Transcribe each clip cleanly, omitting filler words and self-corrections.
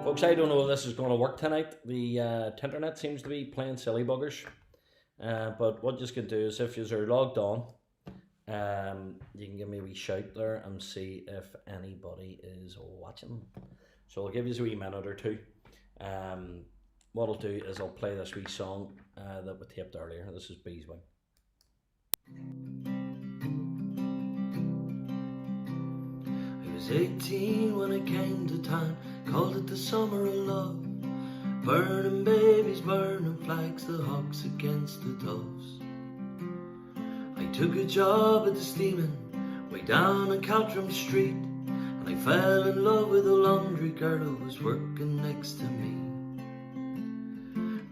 Folks, I don't know if this is going to work tonight. The internet seems to be playing silly buggers. But what you can do is if you're logged on, you can give me a wee shout there and see if anybody is watching. So I'll give you a wee minute or two. What I'll do is I'll play this wee song that we taped earlier. This is Beeswing. I was 18 when I came to town, called it the summer of love. Burning babies, burning flags, the hawks against the doves. I took a job at the steaming, way down on Grafton Street, and I fell in love with a laundry girl who was working next to me.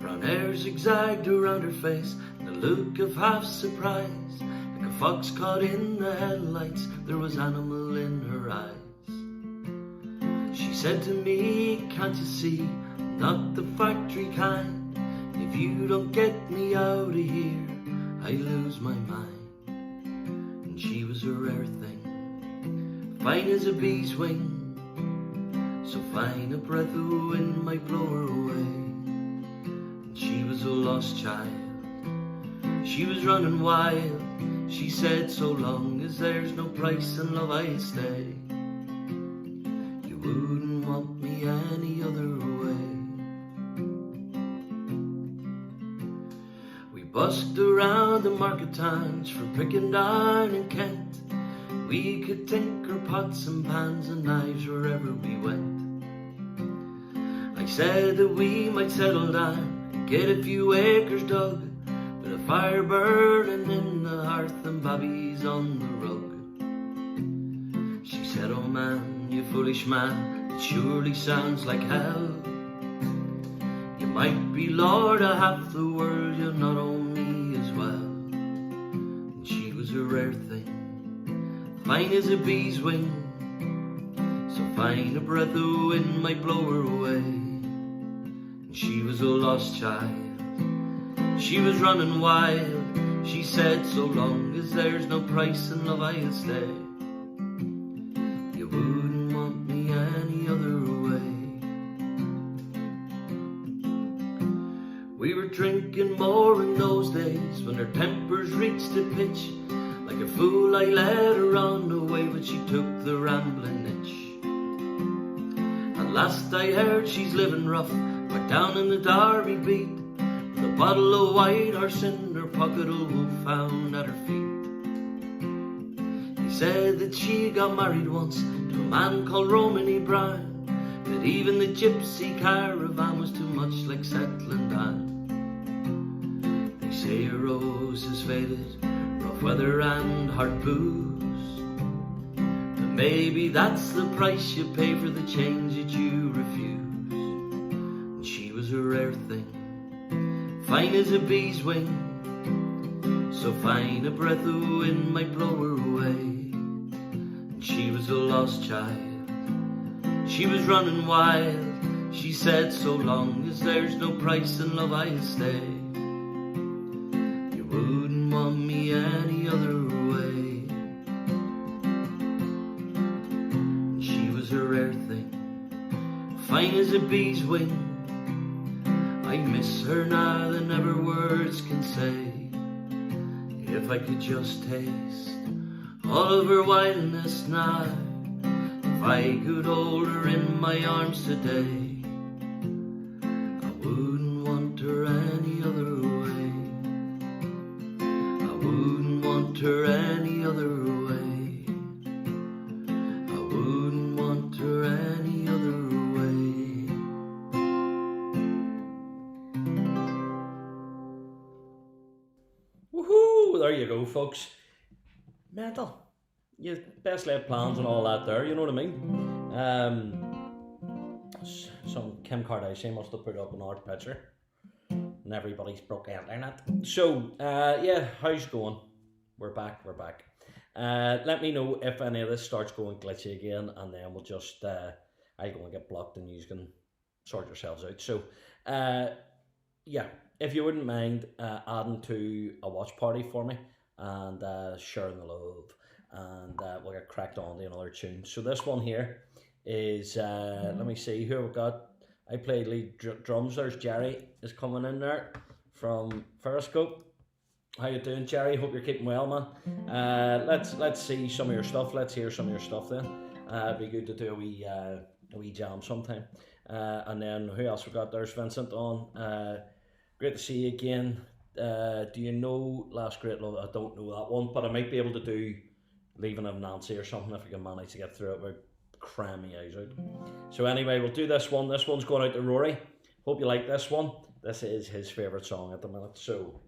Brown hair zigzagged around her face, and a look of half surprise. Like a fox caught in the headlights, there was animal in her eyes. She said to me, can't you see, I'm not the factory kind. If you don't get me out of here, I lose my mind. And she was a rare thing, fine as a bee's wing, so fine a breath of wind might blow her away. And she was a lost child, she was running wild. She said, so long as there's no price in love, I stay. You wouldn't want me any other way. We busked around the market towns for picking down in Kent. We could tinker pots and pans and knives wherever we went. I said that we might settle down and get a few acres dug, with a fire burning in the hearth and babbies on the rug. She said, oh man, you foolish man, it surely sounds like hell. You might be lord of half the world, you'll not own me as well. And she was a rare thing, fine as a bee's wing, so fine a breath of wind might blow her away. And she was a lost child, she was running wild. She said, so long as there's no price in love, I'll stay. You wouldn't want me any other way. We were drinking more in those days when her tempers reached a pitch. Like a fool I led her on the way, but she took the rambling itch. At last I heard she's living rough, back down in the Derby beat, with a bottle of white horse in her pocket, a wolf found at her feet. He said that she got married once to a man called Romany Brown, that even the gypsy caravan was too much like settling down. They say a rose is faded, rough weather and hard booze, but maybe that's the price you pay for the change that you refuse. And she was a rare thing, fine as a bee's wing, so fine a breath of wind might blow her away. And she was a lost child, she was running wild. She said, so long as there's no price in love, I'll stay. You wouldn't want me any other way. And she was a rare thing, fine as a bee's wing. I miss her now than ever words can say. If I could just taste all of her wildness now, if I could hold her in my arms today, I wouldn't want her any other way. I wouldn't want her any other way. I wouldn't want her any other way. Woohoo! There you go, folks. Mental. You best laid plans and all that there, you know what I mean? Some Kim Kardashian must have put up an art picture and everybody's broke internet. So, yeah, how's it going? We're back. Let me know if any of this starts going glitchy again, and then we'll just, I'll go and get blocked and you can sort yourselves out. So, yeah, if you wouldn't mind adding to a watch party for me and sharing the love, and we'll get cracked on to another tune. So this one here is, let me see who we've got. I played lead drums. There's Jerry is coming in there from Periscope. How you doing, Jerry? Hope you're keeping well, man. Let's see some of your stuff. Let's hear some of your stuff then. It'd be good to do a wee jam sometime. And then who else we got? There's Vincent on. Great to see you again. Do you know Last Great Love? I don't know that one, but I might be able to do Leaving of Nancy or something if I can manage to get through it without crying my eyes out. So anyway, we'll do this one. This one's going out to Rory. Hope you like this one. This is his favourite song at the minute. So.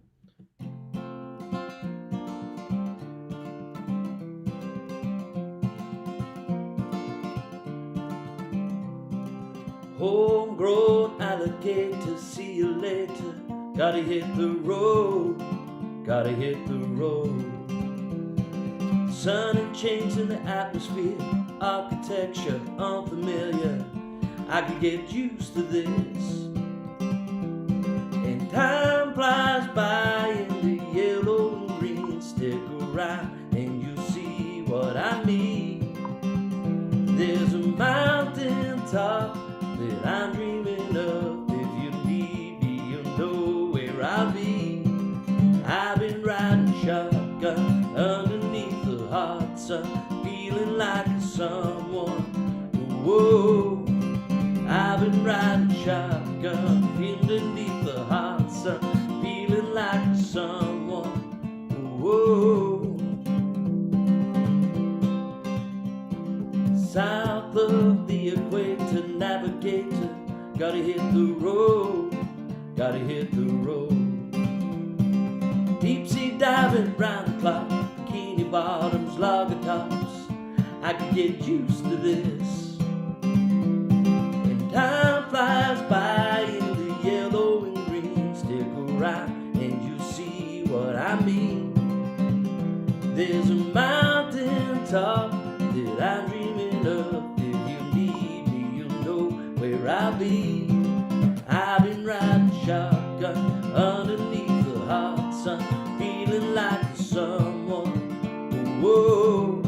Homegrown alligator, see you later. Gotta hit the road, gotta hit the road. Sun and change in the atmosphere, architecture unfamiliar. I could get used to this. And time flies by in the yellow and green. Stick around and you'll see what I mean. There's a mountain top that I'm dreaming of. If you need me, you'll know where I'll be. I've been riding shotgun underneath the hot sun, feeling like someone. Whoa, I've been riding shotgun underneath the hot sun, feeling like someone. Whoa. South of the equator, navigator, gotta hit the road, gotta hit the road. Deep sea diving round the clock, bikini bottoms, lager tops. I could get used to this. And time flies by in the yellow and green. Stick around and you see what I mean. There's a mountain top that I'm dreaming of. If you need me, you'll know where I'll be. I've been riding shotgun underneath the hot sun, feeling like someone. Whoa,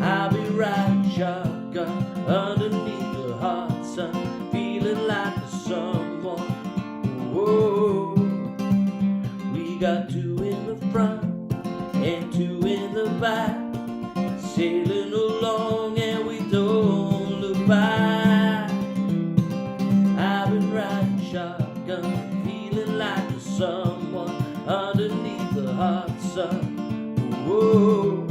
I've been riding shotgun underneath the hot sun, feeling like someone. Whoa, we got two in the front and two in the back, sailing along and we don't look back. I've been riding shotgun, feeling like someone underneath the hot sun. Whoa,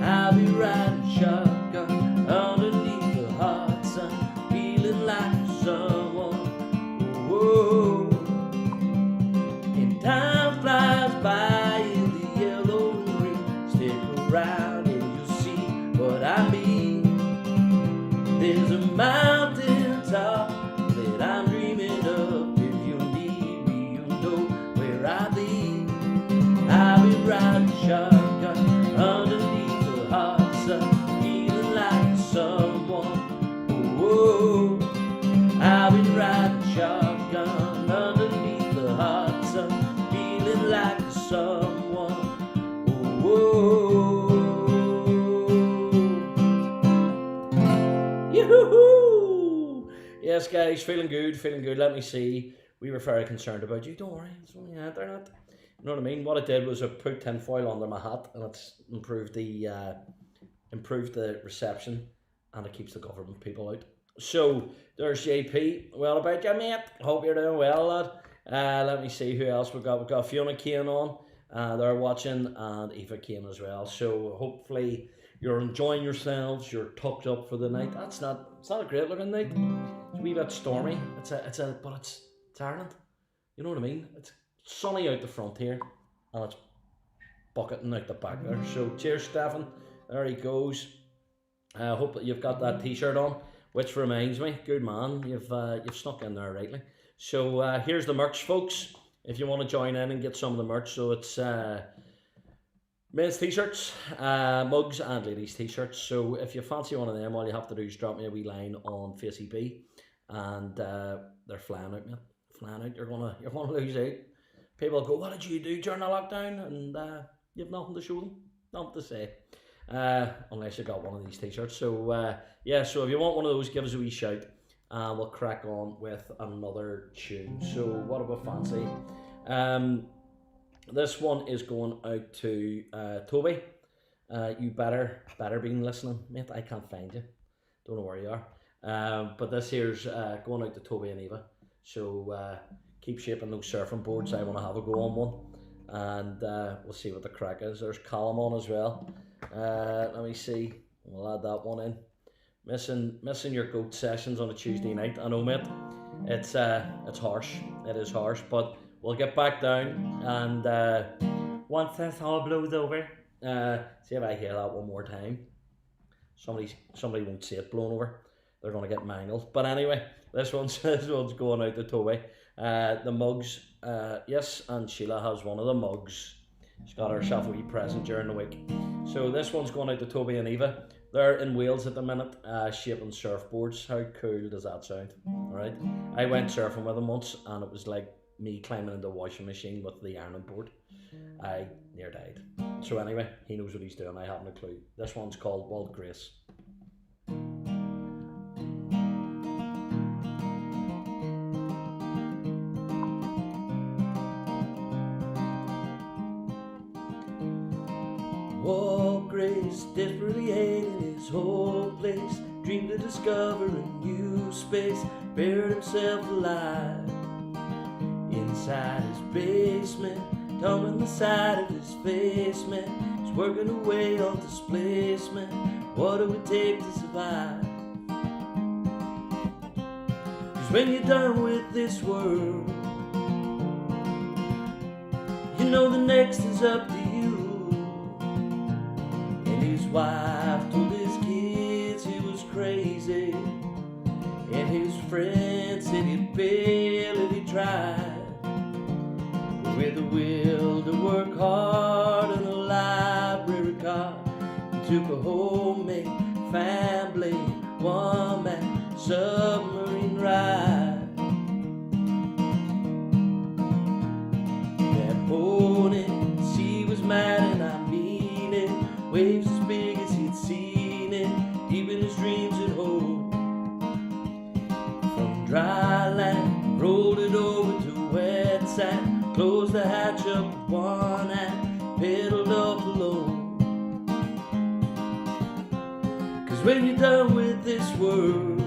I'll be riding shotgun underneath the hot sun, feeling like someone. Whoa, and time flies by in the yellow and green. Stick around and you'll see what I mean. There's a mountain top that I'm dreaming of. If you need me, you'll know where I'll be. I'll be riding shotgun underneath the hot sun, feeling like someone. Whoa, I'll be riding shotgun underneath the hot sun, feeling like someone. Whoa. Yoo-hoo-hoo! Yes, guys, feeling good, feeling good. Let me see. We were very concerned about you. Don't worry, it's only the internet. You know what I mean? What I did was I put tinfoil under my hat, and it's improved the reception, and it keeps the government people out. So there's JP. Well about you, mate? Hope you're doing well, lad. Let me see who else we've got. We've got Fiona Kane on. They're watching, and Eva Kane as well. So hopefully you're enjoying yourselves. You're tucked up for the night. It's not a great looking night. It's a wee bit stormy. But it's Ireland. You know what I mean? It's sunny out the front here, and it's bucketing out the back there. So cheers, Stefan. There he goes. I hope that you've got that t-shirt on, which reminds me, good man, you've snuck in there rightly. So here's the merch, folks, if you want to join in and get some of the merch. So it's men's t-shirts, mugs and ladies t-shirts. So if you fancy one of them, all you have to do is drop me a wee line on FaceEB, and they're flying out, man. Flying out. You're gonna lose out. People go, what did you do during the lockdown? And you have nothing to show them, nothing to say. Unless you got one of these t-shirts. So yeah, so if you want one of those, give us a wee shout, and we'll crack on with another tune. So what about fancy? Um, this one is going out to Toby. You better be listening, mate. I can't find you. Don't know where you are. But this here's going out to Toby and Eva. So keep shaping those surfing boards. I want to have a go on one, and we'll see what the crack is. There's Callum on as well. Let me see. We'll add that one in. Missing your goat sessions on a Tuesday night. I know, mate. It's harsh. It is harsh, but we'll get back down, and once this all blows over, see if I hear that one more time. Somebody won't see it blown over. They're gonna get mangled. But anyway, this one's going out to Toby. The mugs, yes, and Sheila has one of the mugs. She's got herself a wee present during the week. So this one's going out to Toby and Eva. They're in Wales at the minute, shaping surfboards. How cool does that sound? Alright. I went surfing with them once, and it was like me climbing into the washing machine with the ironing board. I near died. So anyway, he knows what he's doing. I haven't a clue. This one's called Wild Grace. Walt Grace desperately hated his whole place, dreamed of discovering a new space, buried himself alive inside his basement, tumbling the side of his basement. He's working away on displacement. What it would take to survive? 'Cause when you're done with this world, you know the next is up to you. His wife told his kids he was crazy, and his friends said he'd fail if he tried. But with a will to work hard and a library card, he took a homemade family one-man submarine ride. That morning the sea was mad, and I mean it. Waves as big as he'd seen it, deep in his dreams at home. From dry land, rolled it over to wet sand, closed the hatch up with one hand, pedaled off alone. 'Cause when you're done with this world,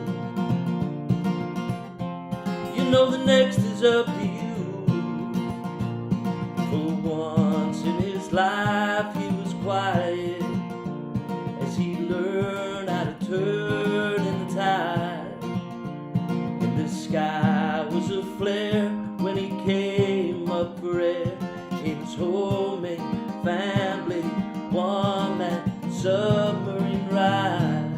you know the next is up to you. For once in his life he was quiet, as he learned how to turn in the tide. And the sky was aflare when he came up for air in his homemade family one-man submarine ride.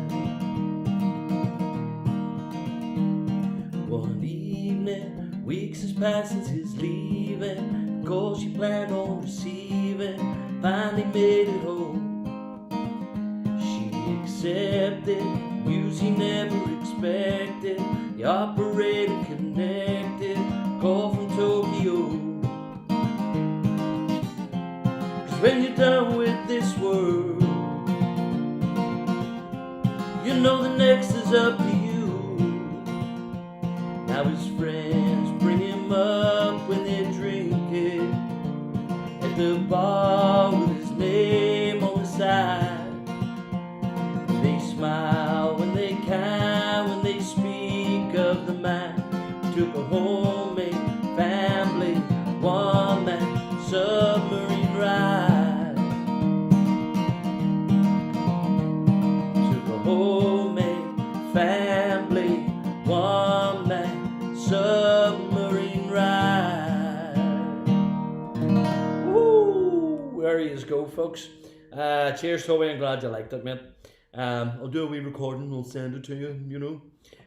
One evening, weeks has passed since his leaving, the call she planned on receiving finally made it home. She accepted news he never expected. The operator connected, call from Tokyo. 'Cause when you're done with this world, you know the next is up to you. Now his friends bring him up when they're drinking at the bar with his name on the side. They smile when they can, when they speak of the man who took a homemade family one-man submarine ride. Took a homemade family one-man submarine ride. Woo! There you go, folks. Cheers, Toby. I'm glad you liked it, mate. I'll do a wee recording, I'll send it to you, you know.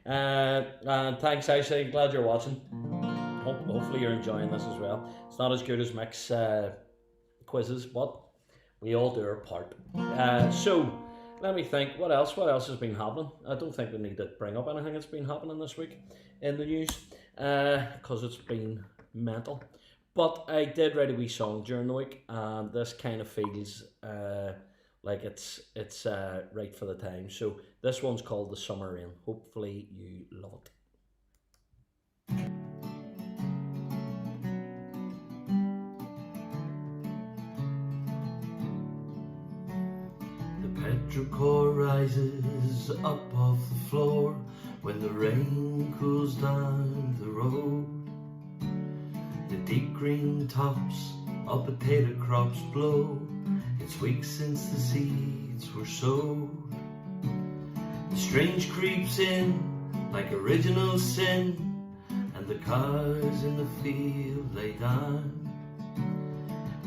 And thanks, Aisha, glad you're watching. Hopefully you're enjoying this as well. It's not as good as Mick's quizzes, but we all do our part. So, let me think, what else has been happening? I don't think we need to bring up anything that's been happening this week in the news, because it's been mental. But I did write a wee song during the week, and this kind of feels like it's right for the time. So this one's called The Summer Rain. Hopefully you love it. electric core rises up off the floor when the rain cools down the road. The deep green tops of potato crops blow. It's weeks since the seeds were sowed. The strange creeps in like original sin, and the cows in the field lay down.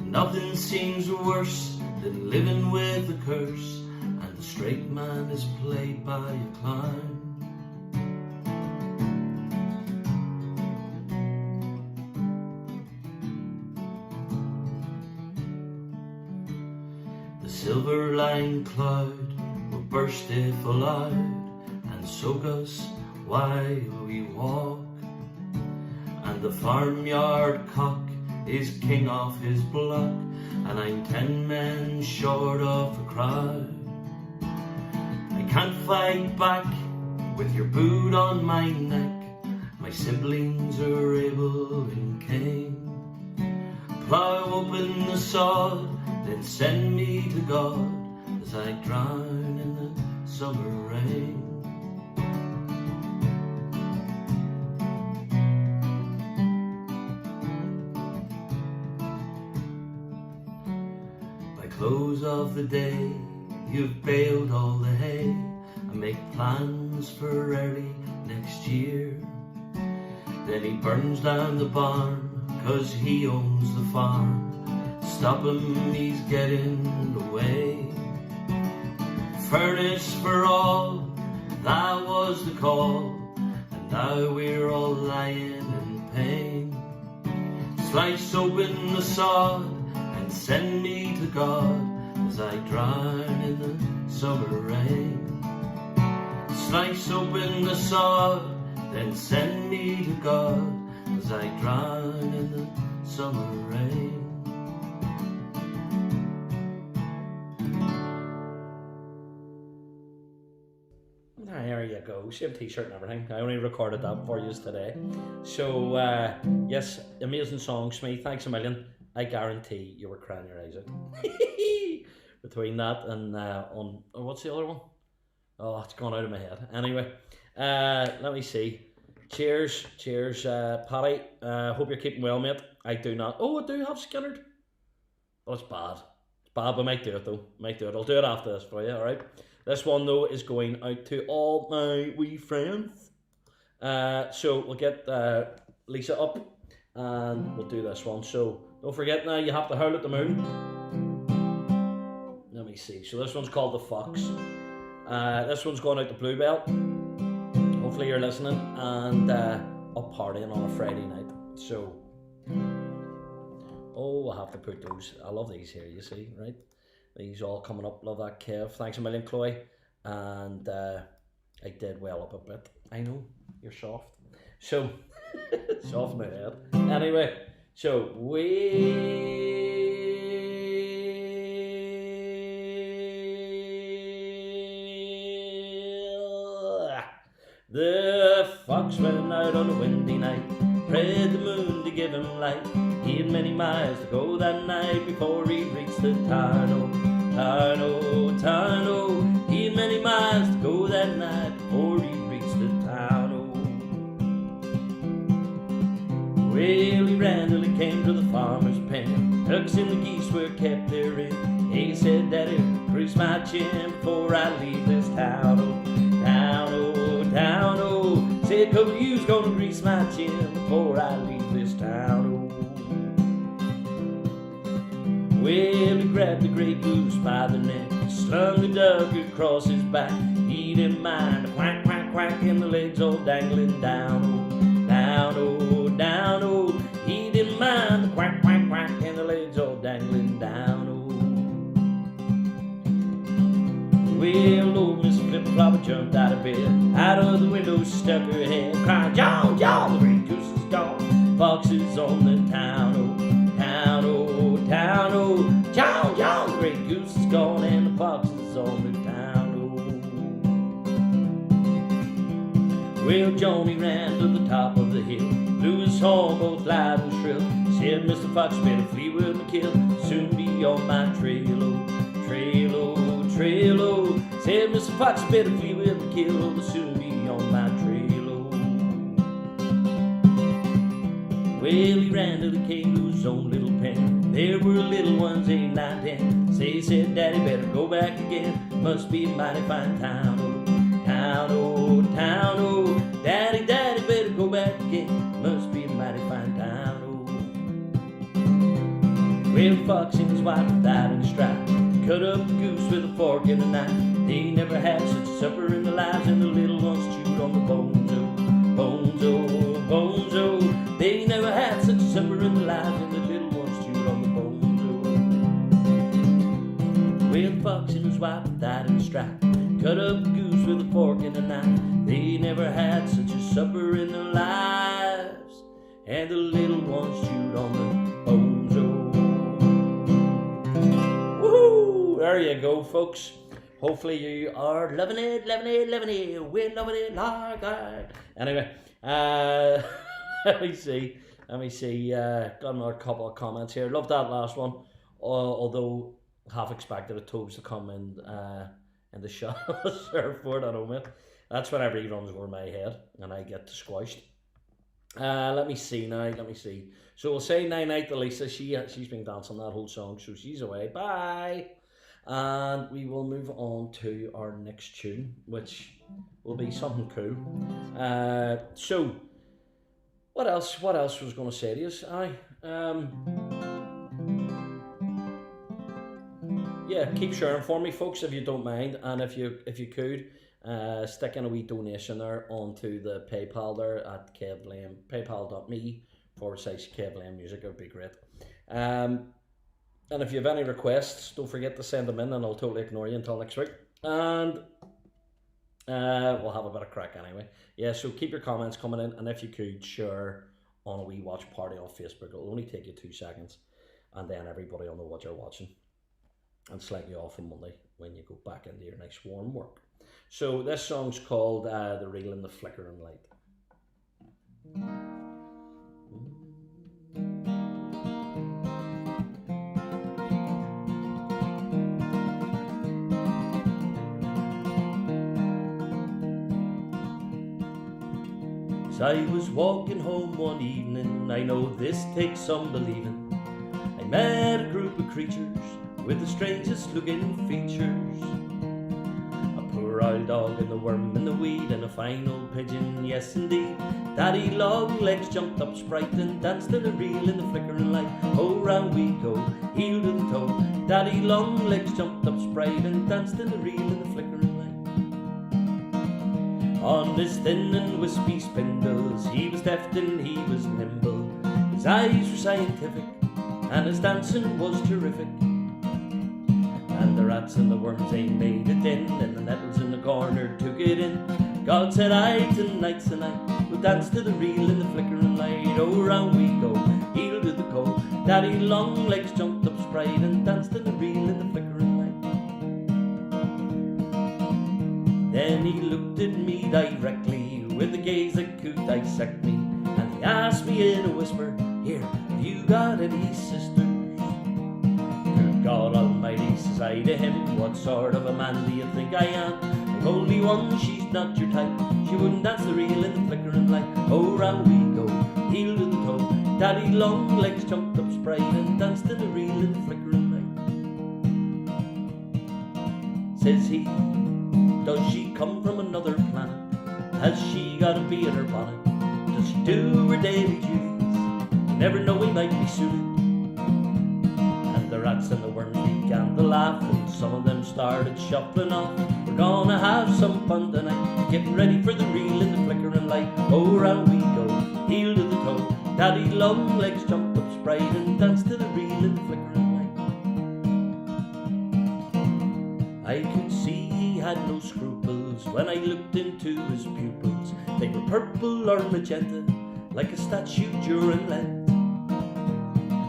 Nothing seems worse than living with a curse, and the straight man is played by a clown. The silver-lined cloud will burst if allowed, and soak us while we walk. And the farmyard cock is king of his block, and I'm 10 men short of a crowd. I can't fight back with your boot on my neck. My siblings are able and king. Plough open the sod, then send me to God as I drown in the summer rain. By close of the day, you've baled all the hay and make plans for early next year. Then he burns down the barn 'cause he owns the farm. Stop him, he's getting away. Furnace for all, that was the call, and now we're all lying in pain. Slice open the sod and send me to God as I drown in the summer rain. Slice open the sod, then send me to God as I drown in the summer rain. There you go, same t-shirt and everything. I only recorded that for you today. So, yes, amazing song, Smee. Thanks a million. I guarantee you were crying your eyes out. Between that and what's the other one? Oh, it's gone out of my head. Anyway, let me see. Cheers, Paddy. Hope you're keeping well, mate. I do not. Oh, I do have Skinnerd. But it's bad. It's bad, but I might do it though. I'll do it after this for you, alright? This one though is going out to all my wee friends. So we'll get Lisa up and we'll do this one. So don't forget now, you have to howl at the moon. Let me see. So this one's called The Fox. This one's going out to Bluebell. Hopefully you're listening and up partying on a Friday night. So, oh, I have to put those. I love these here, you see, right? These all coming up. Love that, Kev. Thanks a million, Chloe. And I did well up a bit. I know, you're soft. So, soft in my head. Anyway, so the fox went out on a windy night, prayed the moon to give him light. He had many miles to go that night before he reached the town. Oh, town, oh. He had many miles to go that night before he reached the town. Oh, well, he ran till he came to the farmer's pen. Ducks and the geese were kept therein. He said, Daddy, grease my chin before I leave this town. Oh, town, oh, town, oh. Said a couple of you's gonna grease my chin before I leave this town. Oh. Well, he grabbed the gray goose by the neck, slung the duck across his back. He didn't mind a quack, quack, quack, and the legs all dangling down. Oh, down, oh, down, oh. He didn't mind the quack, quack, quack, and the legs all dangling down. Oh, well, old Miss Flip-Flopper jumped out of bed, out of the window stuck her head, crying, John, John, the gray goose is gone, fox is on the town. Oh, town, oh, town, oh. John, John, the gray goose is gone and the fox is on the town. Oh. Well, Johnny ran to the top of the hill, blew his horn both loud and shrill, said, Mr. Fox, better flee with my kill, soon be on my trail. Oh, trail, oh, trail. trail, oh. Said Mr. Fox better flee with the kill, oh, will soon be on my trail, oh. Well, he ran to the kangaroo's own little pen. There were little ones, 8, 9, 10. Said, Daddy, better go back again. Must be a mighty fine town, oh. Town, oh, town, oh. Daddy, Daddy, better go back again. Must be a mighty fine town, oh. Well, Fox and his wife were died in a strap. Cut up a goose with a fork and a knife. They never had such a supper in their lives, and the little ones chewed on the bones, oh. Bones, oh, bones, oh. They never had such a supper in their lives, and the little ones chewed on the bones, oh. Well, Fox and his wife died in a strap. Cut up a goose with a fork and a knife. They never had such a supper in their lives, and the little ones chewed on the bones, oh. Woohoo! There you go, folks. Hopefully you are loving it, loving it, loving it. We're loving it like that. Anyway, let me see. Got another couple of comments here. Love that last one. Although half expected a toes to come in the shot of the surfboard. I know, mate. That's whenever he runs over my head and I get squashed. Let me see now. So we'll say night to Lisa. She's been dancing that whole song, so she's away. Bye. And we will move on to our next tune, which will be something cool. So what else was going to say to you? Yeah, keep sharing for me, folks, if you don't mind, and if you could stick in a wee donation there onto the PayPal there at paypal.me/Kev Music. It would be great. And if you have any requests, don't forget to send them in, and I'll totally ignore you until next week. And we'll have a bit of crack anyway. Yeah, so keep your comments coming in, and if you could share on a wee watch party on Facebook. It'll only take you 2 seconds, and then everybody will know what you're watching. And slightly off on Monday when you go back into your nice warm work. So this song's called The Reel and the Flickering Light. As I was walking home one evening, I know this takes some believing, I met a group of creatures with the strangest looking features. A poor old dog and a worm in the weed and a fine old pigeon, yes indeed. Daddy long legs jumped up sprite and danced in a reel in the flickering light. Oh, round we go, heel to the toe. Daddy long legs jumped up sprite and danced in a reel in the flickering light. On his thin and wispy spindles, he was deft and he was nimble. His eyes were scientific and his dancing was terrific. And the rats and the worms, they made it in, and the nettles in the corner took it in. God said, aye, tonight's the night, we'll dance to the reel in the flickering light. Oh, round we go, heel to the toe. Daddy long legs jumped up sprite and danced to the reel in the flickering light. Then he looked at me directly with a gaze that could dissect me, and he asked me in a whisper, here, have you got any sisters? God Almighty, says I to him, what sort of a man do you think I am? I've only one, she's not your type, she wouldn't dance the reel in the flickering light. Oh, round we go, heel to the toe. Daddy long legs jumped up sprite and danced in the reel in the flickering light. Says he, does she come from another planet? Has she got a bee in her bonnet? Does she do her daily duties? You never know, we might be suited. The rats and the worms began to laugh, and some of them started shuffling off. We're gonna have some fun tonight, getting ready for the reel in the flickering light. Oh, round we go, heel to the toe. Daddy long legs jumped up sprite and danced to the reel in the flickering light. I could see he had no scruples when I looked into his pupils. They were purple or magenta, like a statue during Lent.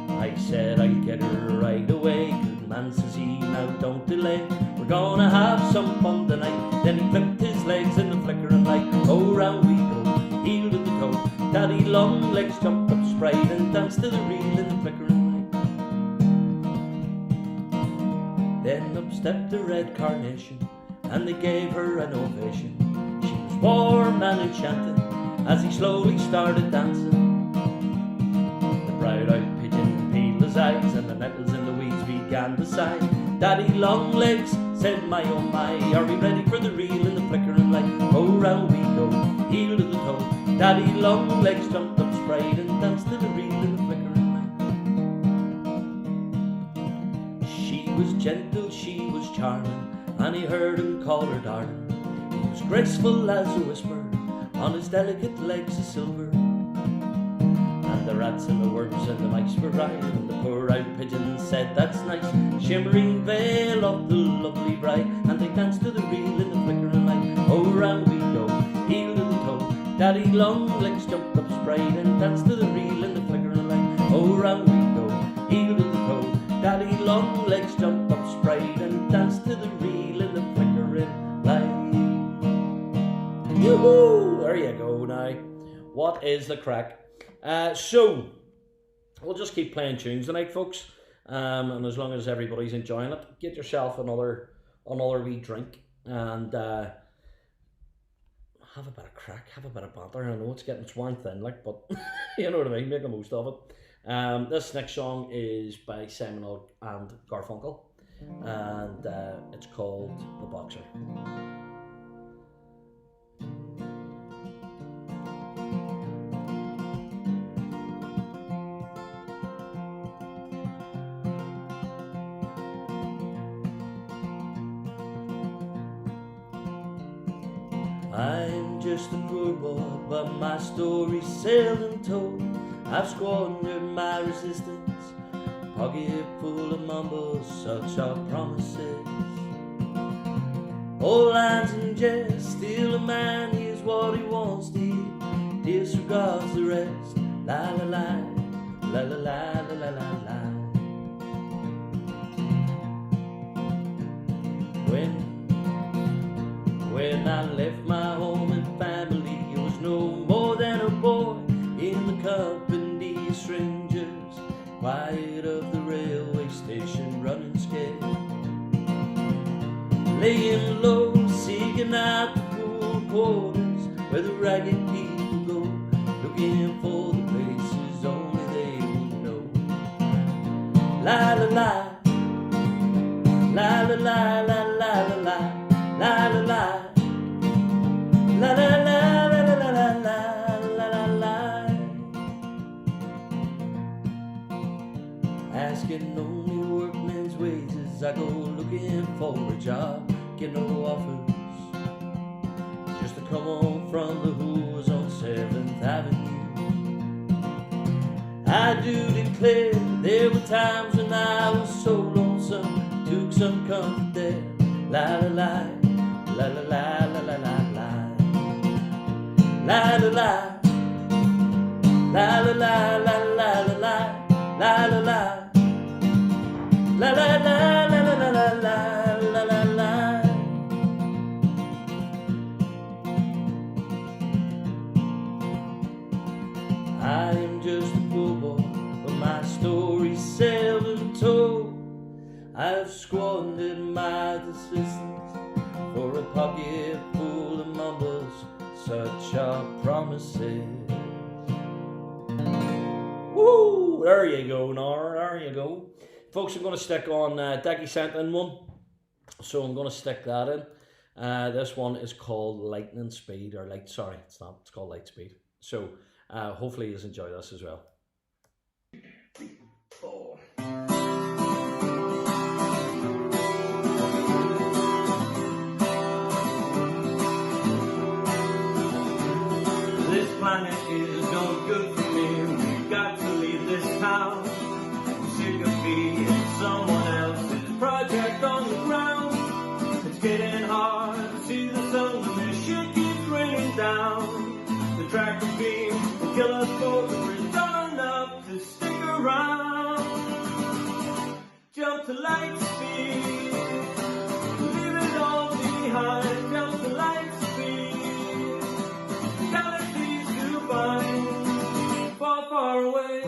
I said I'd get her right away. Good man, says he, now don't delay. We're gonna have some fun tonight. Then he flipped his legs in the flickering light. Oh, round we go, heel to the toe. Daddy long legs jumped up sprite and danced to the reel in the flickering light. Then up stepped the red carnation, and they gave her an ovation. She was warm and enchanted as he slowly started dancing. The bright-eyed pigeon peeled his eyes, and the nettles in the weeds began to sigh. Daddy Longlegs said, my oh my, are we ready for the reel in the flickering light? Oh, round we go, heel to the toe. Daddy Longlegs jumped up sprayed and danced to the reel in the flickering light. She was gentle, she was charming, and he heard him call her darling. He was graceful as a whisper, on his delicate legs of silver. And the rats and the worms and the mice were right, and the poor out pigeon said, that's nice. Shimmering veil of the lovely bride, and they danced to the reel in the flickering light. Oh, round we go, heel to the toe. Daddy Longlegs jumped up sprayed and danced to the reel in the flickering light. Oh, round we go, heel to the toe. Daddy Longlegs jumped up sprayed and danced to the reel in the flickering light. Yoo-hoo! There you go now. What is the crack? So, we'll just keep playing tunes tonight, folks. And as long as everybody's enjoying it, get yourself another wee drink and have a bit of crack, have a bit of banter. I know it's getting worn thin, like, but you know what I mean, make the most of it. This next song is by Simon and Garfunkel, and it's called The Boxer. I'm just a poor boy, but my story's seldom told. I've squandered my resistance, pocket full of mumbles, such are promises. All lines and jest, still a man hears what he wants to hear, disregards the rest. La la la, la la la la la la la. When I left my home and family, I was no more than a boy in the company of strangers, quiet of the railway station, running scared, laying low, seeking out the cool quarters where the ragged people go, looking for the places only they would know. La la la, la la la la la la la, la la la. La la la la la la la la la la. Asking only workmen's wages, I go looking for a job, get no offers, just to come home from the whores on 7th Avenue. I do declare there were times when I was so lonesome, took some comfort there. La la la, la la la la la la la. La la la, la la la la la la la, la la la, la la la la la la la la la la. I am just a poor boy, but my story's seldom told. I've squandered my existence for a pocket full of mumbles, such are promises. Woo! There you go, Nora. There you go. Folks, I'm going to stick on Dickie sent in one, so I'm going to stick that in. This one is called Lightning Speed, or Light, sorry, it's not, it's called Light Speed. So, hopefully you enjoy this as well. 3, 4. This planet is no good for me. We've got to leave this town. I'm sick of being someone else's project on the ground. It's getting hard to see the sun when the shit keeps raining down. The tractor beam will kill us both if we're done enough to stick around. Jump to light speed, leave it all behind. Jump to light speed, galaxies goodbye, far, far away.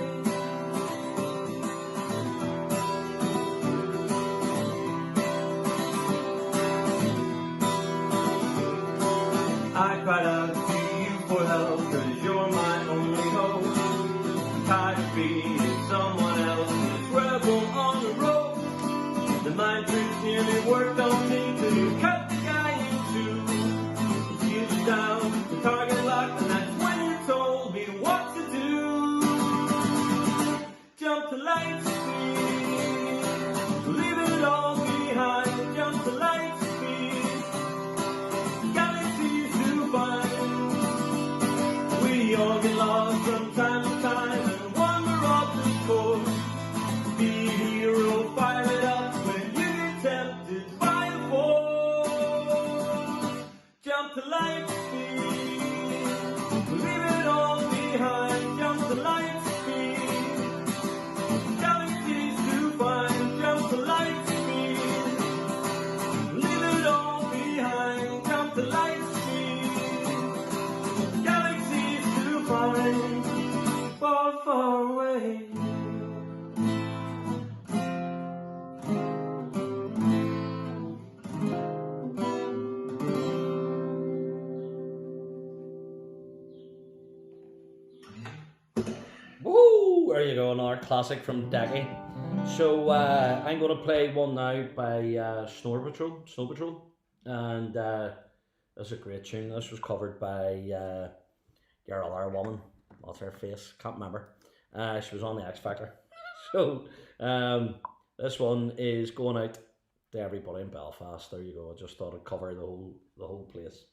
be someone else. It's rebel on the road. The mind tricks nearly worked on me till you cut the guy in two. You was down, the target locked, and that's when you told me what to do. Jump to light speed, leave it all behind. Jump to light speed, galaxies to find. We all get lost from time to time and wander off the course. Be a hero, fire it up when you get tempted by the force. Jump to light speed, leave it all behind. Jump to light speed, galaxies to find. Jump to light speed, leave it all behind. Jump to light speed, galaxies to find. Far, far away. Woo! There you go, another classic from Decky. So I'm going to play one now by Snow Patrol, and that's a great tune. This was covered by your other woman. What's her face? Can't remember. She was on the X Factor. So this one is going out to everybody in Belfast. There you go. I just thought I'd cover the whole place.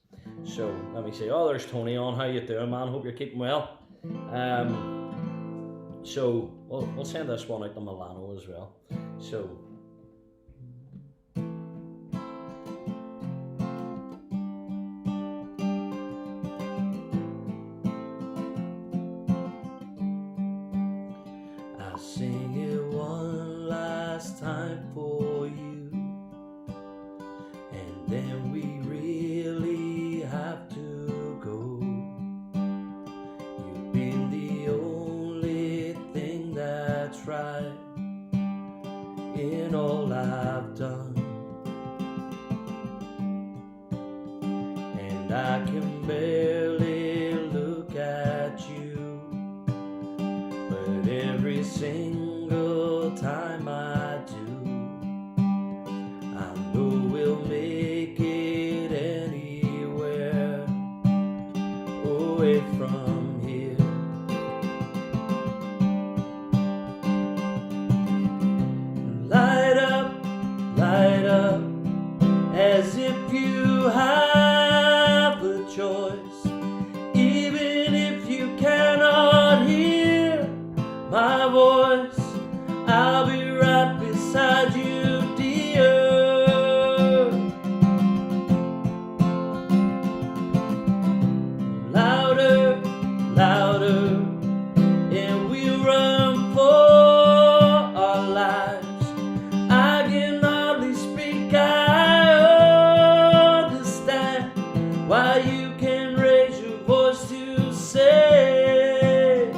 So let me see. Oh, there's Tony on. How you doing, man? Hope you're keeping well. So we'll send this one out to Milano as well. So I'll sing it one last time for you, and then we really have to go. You've been the only thing that's right in all I've done, and I can barely look at you, but every single time I do, I know we'll make it anywhere away from here. Light up, as if you have a choice, even if you cannot hear my voice. I'll be right beside you, dear. Louder, and we'll run for our lives. I can hardly speak, I understand why you can raise your voice to say,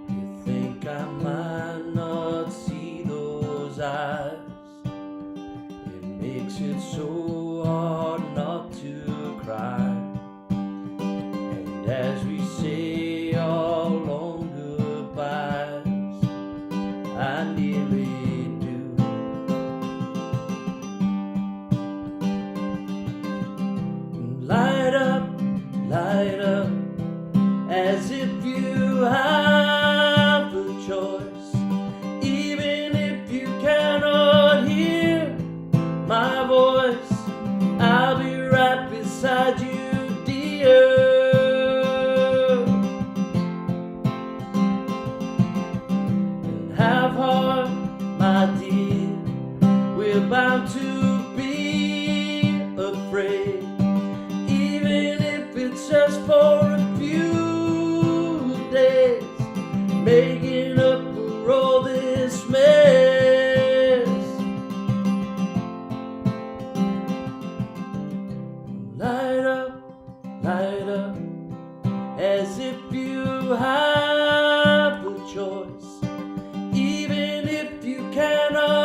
you think I might not see those eyes. It makes it so hard not to cry. And as we say our long goodbyes, I nearly do. Light up, as if you have a choice, even if you cannot hear my voice. I'll be right beside you, dear. And have heart, my dear, we're bound to be afraid, even if it's just for a few days, making up for all this mess. Light up, as if you have a choice, even if you cannot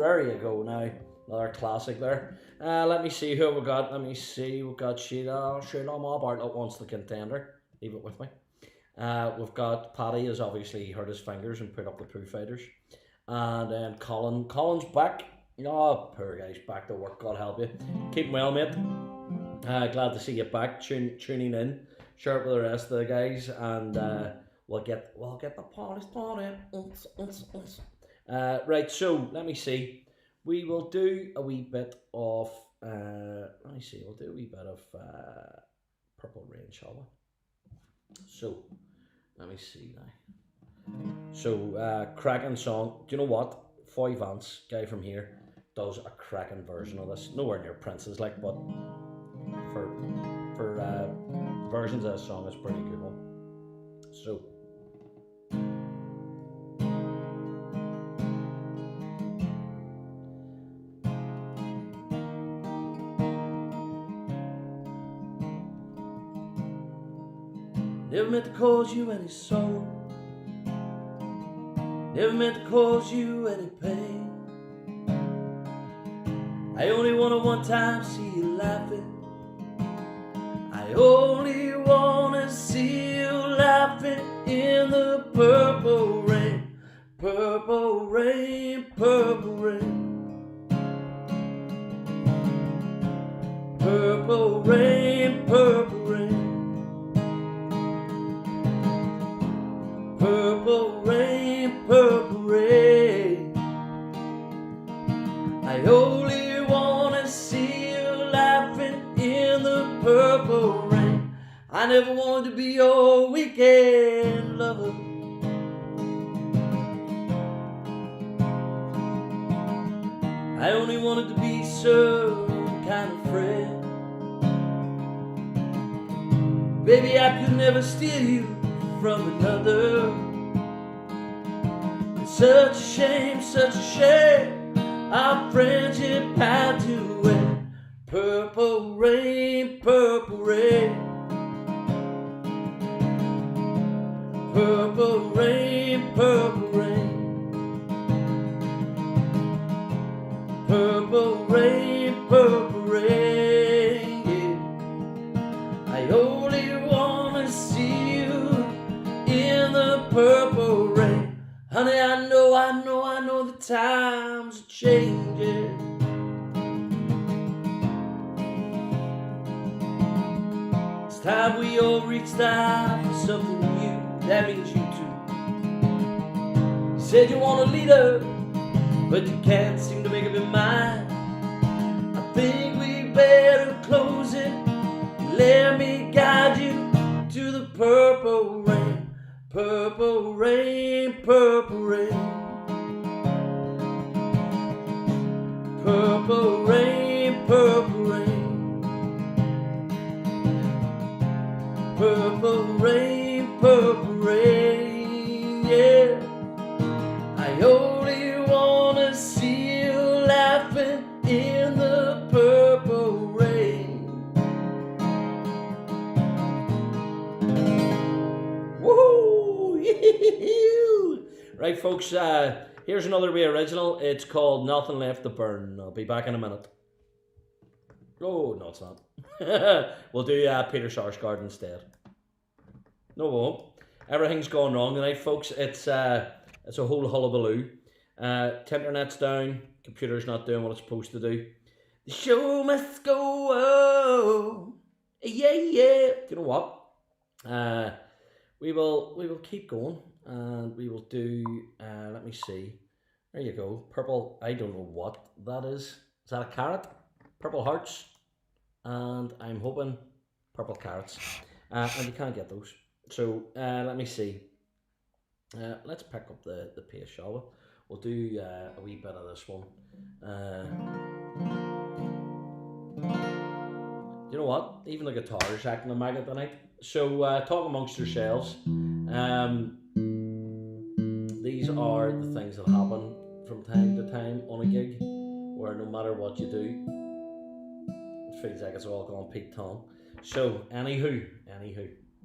there you go now. Another classic there. Let me see who we got. Let me see. We've got Sheila Ma Bartlett wants the contender. Leave it with me. We've got Paddy has obviously hurt his fingers and put up the Pooh Fighters. And then Colin's back. Oh, poor guy's back to work, God help you. Keep him well, mate. Glad to see you back, tuning in. Share it with the rest of the guys, and we'll get the party started. Right, so let me see. We will do a wee bit of let me see. We'll do a wee bit of Purple Rain, shall we? So let me see now. So cracking song. Do you know what? Foy Vance, guy from here, does a cracking version of this. Nowhere near Prince's, like, but for versions of this song is pretty good one. So never meant to cause you any sorrow, never meant to cause you any pain. I only wanna one time see you laughing. I only wanna see you laughing in the purple rain, purple rain, purple rain, purple rain, purple rain, purple rain, purple rain. I only wanna see you laughing in the purple rain. I never wanted to be your weekend lover. I only wanted to be some kind of friend. Baby, I could never steal you from another. It's such a shame, such a shame. Our friendship had to end. Purple rain, purple rain, purple rain, purple rain, purple rain, purple rain, yeah. I only wanna see you in the purple rain. Honey, I know the times are changing. It's time we all reached out for something new. That means you too. You said you want a leader, but you can't seem to make up your mind. I think we better close it. Let me guide you to the purple rain, purple rain, purple rain, purple rain, purple rain, purple rain, purple rain, yeah. I only wanna see you laughing in the purple rain. Woohoo! Right, folks, here's another wee original. It's called Nothing Left to Burn. I'll be back in a minute. Oh, no, it's not. We'll do Peter Sarsgaard instead. No, we won't. Everything's gone wrong tonight, folks. It's a whole hullabaloo. Internet's down. Computer's not doing what it's supposed to do. The show must go on. Yeah, yeah. Do you know what? We will keep going, and we will do. Let me see. There you go. Purple. I don't know what that is. Is that a carrot? Purple hearts, and I'm hoping purple carrots. And you can't get those. So let me see. Let's pick up the pace, shall we? We'll do a wee bit of this one. You know what? Even the guitar's acting a maggot tonight. So talk amongst yourselves. These are the things that happen from time to time on a gig, where no matter what you do, it feels like it's all gone Pete Tong. So anywho,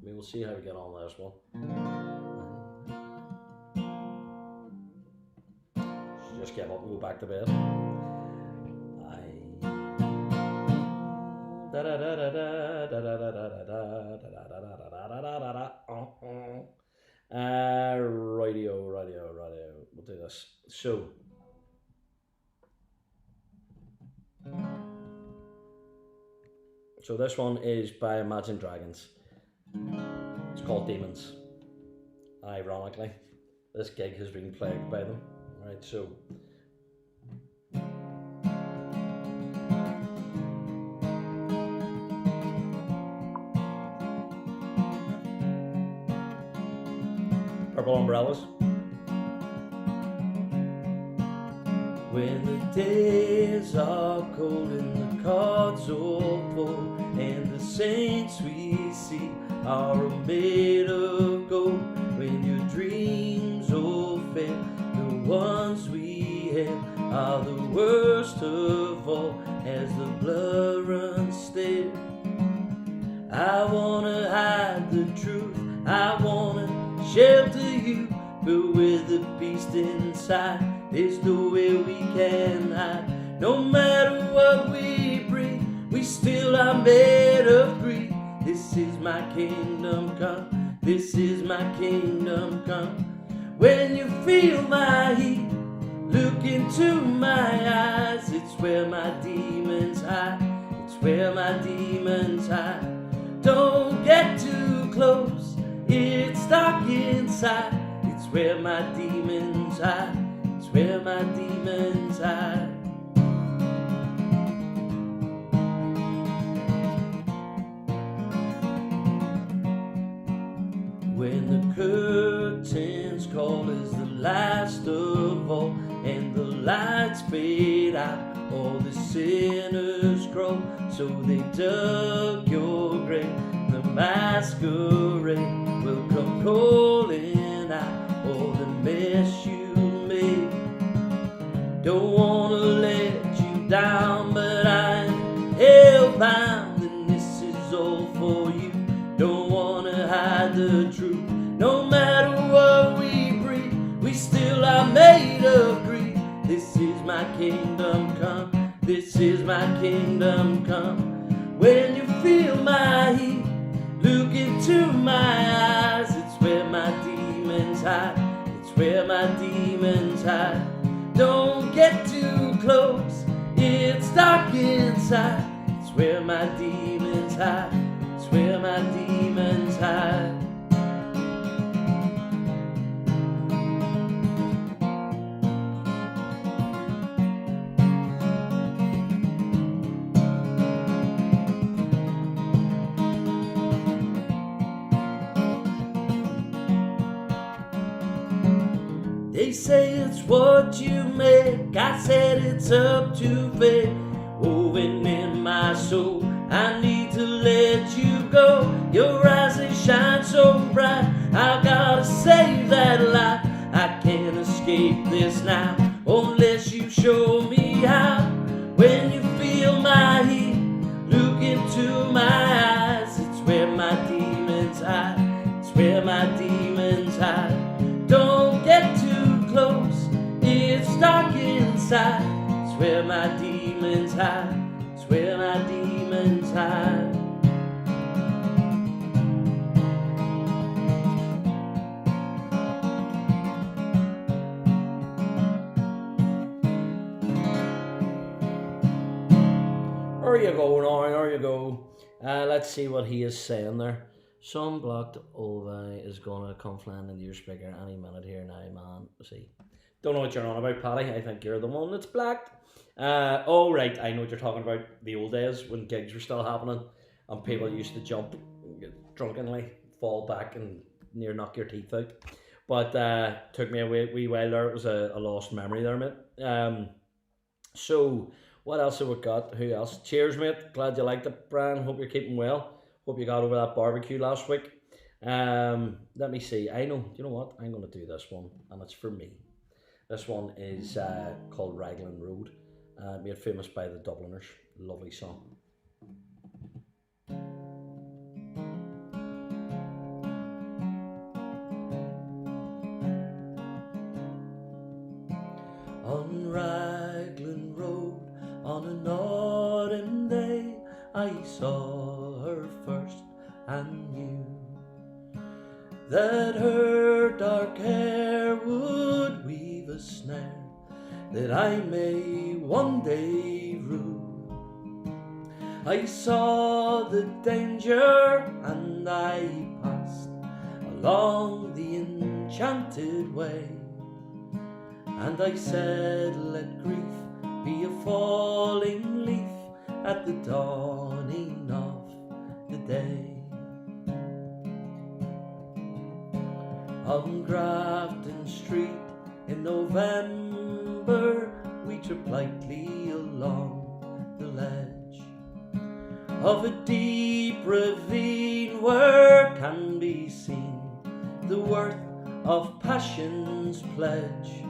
we will see how we get on with this one. She's just just give up and go back to bed. Radio. We'll do this. So this one is by Imagine Dragons. It's called Demons. Ironically, this gig has been plagued by them. Alright, so Purple Umbrellas. When the days are cold and the cards all fall, and the saints we see are made of gold, when your dreams all fail, the ones we have are the worst of all, as the blood runs still. I wanna hide the truth, I wanna shelter you, but with the beast inside, there's nowhere we can hide. No matter what we bring, we still are made of greed. This is my kingdom come, this is my kingdom come. When you feel my heat, look into my eyes. It's where my demons hide, it's where my demons hide. Don't get too close, it's dark inside. It's where my demons hide, it's where my demons hide. When the curtains call is the last of all, and the lights fade out, all the sinners crawl, so they dug your grave. The masquerade will come calling out all the mess you made. Don't wanna let you down, but I'm hellbound, and this is all for you. Don't wanna hide the truth. No matter what we breathe, we still are made of greed. This is my kingdom come, this is my kingdom come. When you feel my heat, look into my eyes. It's where my demons hide, it's where my demons hide. Don't get too close, it's dark inside. It's where my demons hide, it's where my demons hide. They say it's what you make, I said it's up to fate. Woven in my soul, I need to let you go. Your eyes, they shine so bright, I gotta save that light. I can't escape this now, unless you show me how. When you feel my heat, look into my eyes. It's where my demons hide, it's where my demons hide. Don't get too close, it's dark inside. It's where my demons hide, it's where my demons hide. There you go, now, there you go. Let's see what he is saying there. Some blocked Olvi is gonna come flying into your speaker any minute here now, man. See. Don't know what you're on about, Paddy. I think you're the one that's blacked. Oh, right. I know what you're talking about. The old days when gigs were still happening and people used to jump drunkenly, fall back and near knock your teeth out. But took me a wee while there. It was a lost memory there, mate. So, what else have we got? Who else? Cheers, mate. Glad you liked it, Brian. Hope you're keeping well. Hope you got over that barbecue last week. Let me see. I know. You know what? I'm going to do this one, and it's for me. This one is called Raglan Road, made famous by the Dubliners. Lovely song. On Raglan Road on an autumn day, I saw her first and knew that her dark hair would weave a snare that I may one day rue. I saw the danger and I passed along the enchanted way, and I said, let grief be a falling leaf at the dawning of the day. On Grafton Street in November, we trip lightly along the ledge of a deep ravine where can be seen the worth of passion's pledge.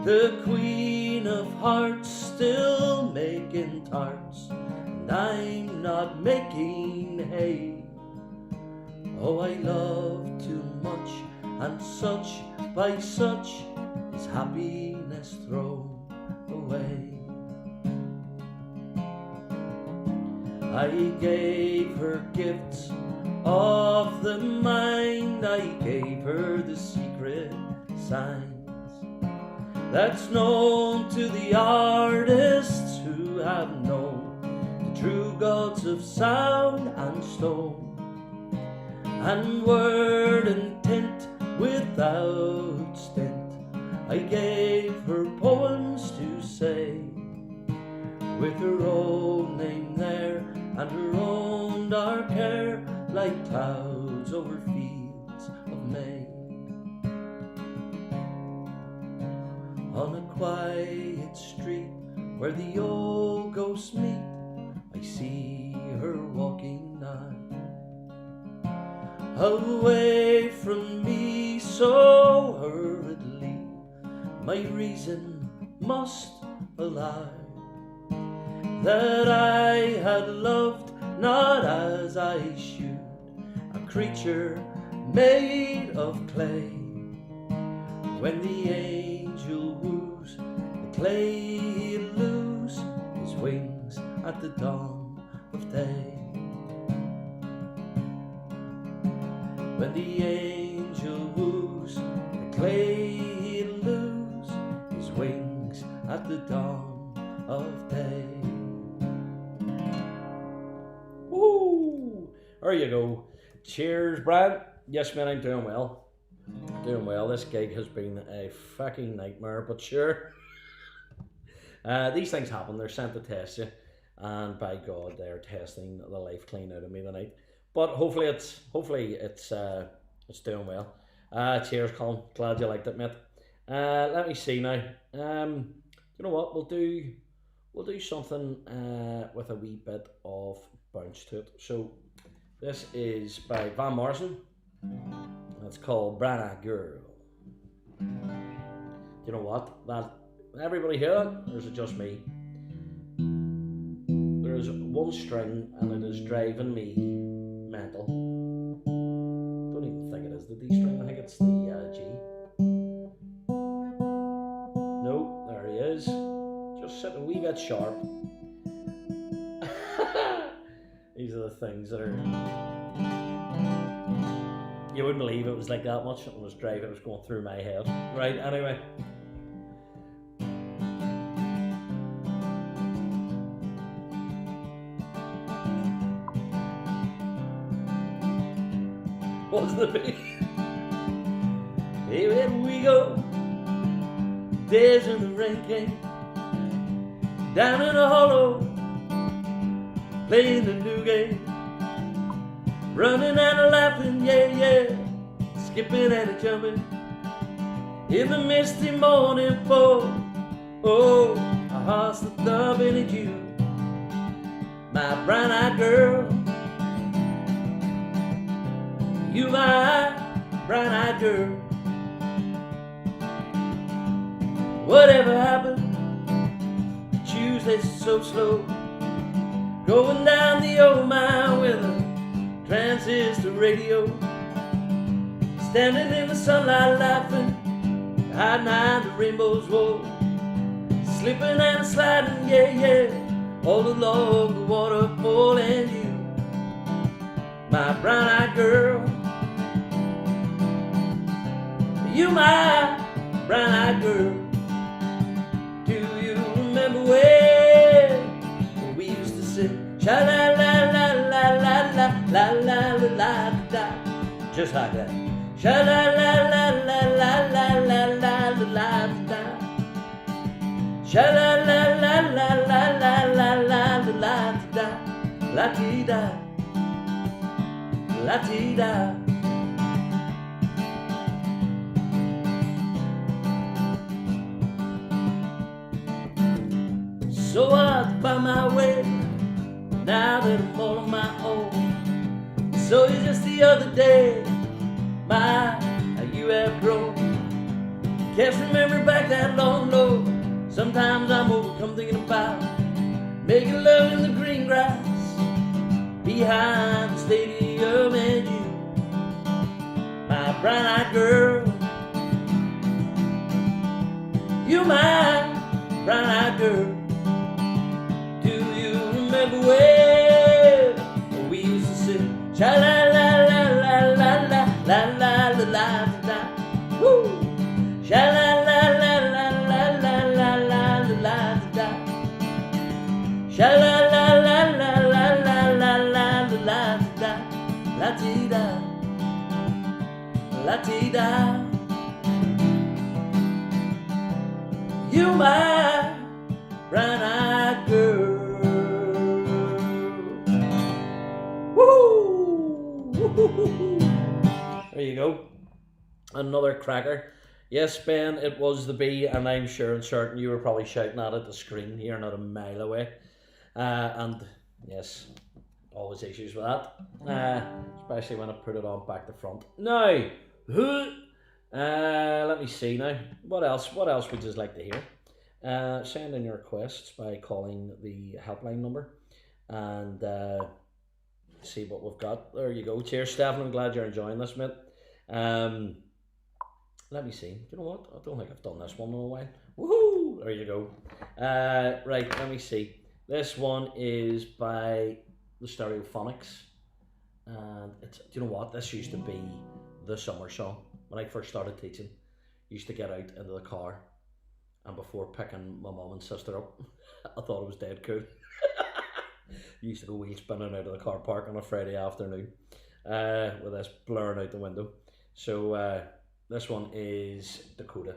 The Queen of Hearts still making tarts, and I'm not making hay. Oh, I love too much, and such by such is happiness thrown away. I gave her gifts of the mind, I gave her the secret signs that's known to the artists who have known the true gods of sound and stone, and word and tint without stint. I gave her poems to say, with her own name there and her own dark hair, like clouds over fields of May. On a quiet street where the old ghosts meet, I see her walking nigh, away from me so hurriedly, my reason must belie that I had loved not as I should, a creature made of clay. When the angel woos, the clay he'll lose his wings at the dawn of day. When the angel woos, the clay he'll lose his wings at the dawn of day. Woo! There you go. Cheers, Brad. Yes, man, I'm doing well. Doing well. This gig has been a fucking nightmare, but sure. These things happen. They're sent to test you, and by God, they're testing the life clean out of me tonight. But hopefully it's doing well. Cheers, Colin. Glad you liked it, mate. Let me see now. You know what? We'll do something with a wee bit of bounce to it. So this is by Van Morrison. It's called Branagh Girl. You know what? That everybody hear that? Or is it just me? There is one string and it is driving me mental. Don't even think it is the D string. I think it's the G. No, there he is. Just sitting a wee bit sharp. These are the things that are. You wouldn't believe it was like that much. It was driving, it was going through my head. Right, anyway. What's the beat? Hey, wherever we go, days when the rain came, down in a hollow, playing the new game. Running and a laughing, yeah, yeah, skipping and a jumping in the misty morning fog. Oh, our hearts are thumping at you, my brown-eyed girl. You my brown-eyed girl. Whatever happened, Tuesday's so slow, going down the old mile with a transistor radio, standing in the sunlight laughing, hiding behind the rainbow's woe. slipping and sliding, yeah, yeah, all along the waterfall. And you, my brown-eyed girl, you, my brown-eyed girl. Do you remember when we used to sing sha-la-la-la-la-la-la-la-la-la-la-la, just like that. Sha-la-la-la-la-la-la-la-la-la-la-la, sha-la-la-la-la-la-la-la-la-la-la, la-ti-da, la-ti-da. So I found my way, now that I'm all on my own. So it's just the other day, my, how you have grown. Can't remember back that long, no. Sometimes I'm overcome thinking about making love in the green grass behind the stadium. And you, my brown-eyed girl, you, my brown-eyed girl. Do you remember when we used to sing sha-la-la-la-la-la-la-la-la-la-la, woo, sha-la-la-la-la-la-la-la-la-la, sha-la-la-la-la-la-la-la-la-la, la-ti-da, la-ti-da. You, my brown-eyed girl. There you go. Another cracker. Yes, Ben, it was the bee, and I'm sure and certain you were probably shouting at the screen here, not a mile away. And yes, always issues with that, especially when I put it on back to front. Now, let me see now. What else would you like to hear? Send in your requests by calling the helpline number and see what we've got. There you go. Cheers, Stephen. I'm glad you're enjoying this, mate. Let me see. You know what? I don't think I've done this one in a while. Woohoo! There you go. Right, let me see. This one is by the Stereophonics. And it's, do you know what? This used to be the summer song. When I first started teaching, I used to get out into the car, and before picking my mum and sister up, I thought it was dead cool. Used to go wheel spinning out of the car park on a Friday afternoon with this blaring out the window. So this one is Dakota.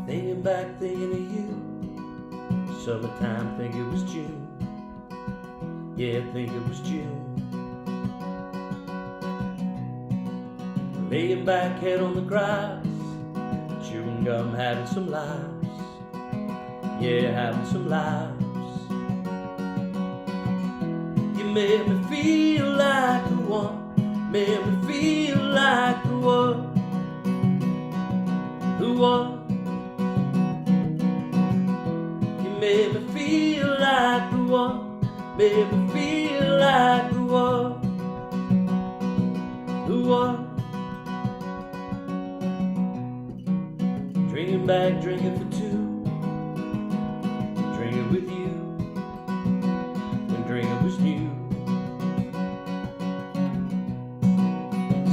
Thinking back, thinking of you, summertime, think it was June. Yeah, I think it was June. Laying back, head on the grass, chewing gum, having some laughs. Yeah, having some laughs. You made me feel like the one, made me feel like the one, the one. You made me feel like the one, made me feel like the one, the one. Drinking back, drinking for two, drinking with you, when drinking was new.